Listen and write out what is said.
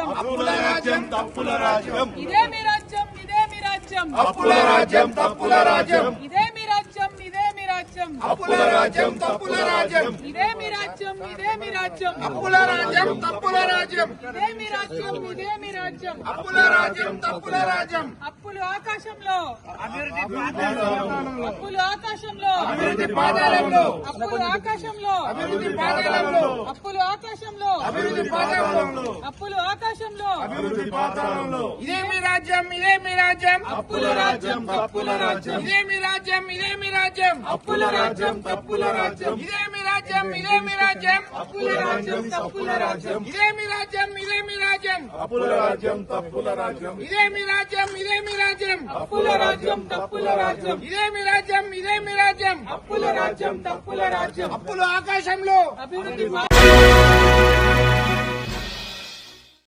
రాజ్యం అప్పుల రాజ్యం తప్పుల రాజ్యం ఇదే మీ రాజ్యం ఇదే మీ రాజ్యం అప్పుల రాజ్యం తప్పుల రాజ్యం ఇదే మీ రాజ్యం ఇదే మీ రాజ్యం అప్పుల రాజ్యం తప్పుల రాజ్యం ఇదే మీ రాజ్యం ఇదే మీ రాజ్యం అప్పుల రాజ్యం తప్పుల రాజ్యం ఇదే మీ రాజ్యం ఇదే మీ రాజ్యం అప్పుల రాజ్యం తప్పుల రాజ్యం అప్పులు ఆకాశంలో అప్పులు ఆకాశంలో అభివృద్ధి పాదాలంలో అప్పులు ఆకాశంలో అభివృద్ధి పాదాలంలో అప్పులు ఆకాశంలో అభివృద్ధి పాదాలంలో అప్పులు ఆకాశంలో అభివృద్ధి పాదాలంలో ఇదే మీ రాజ్యం ఇదే మీ రాజ్యం అప్పుల రాజ్యం తప్పుల రాజ్యం ఇదే మీ రాజ్యం ఇదే మీ రాజ్యం అప్పుల రాజ్యం తప్పుల రాజ్యం ఇదే మీ రాజ్యం ఇదే మీ రాజ్యం అప్పుల రాజ్యం తప్పుల రాజ్యం ఇదే మీ రాజ్యం ఇదే మీ రాజ్యం అప్పుల రాజ్యం తప్పుల రాజ్యం ఇదే మీ రాజ్యం ఇదే మీ రాజ్యం అప్పుల రాజ్యం తప్పుల రాజ్యం ఇదే మీ రాజ్యం ఇదే మీ రాజ్యం అప్పుల రాజ్యం తప్పుల రాజ్యం అప్పులు ఆకాశంలో అభివృద్ధి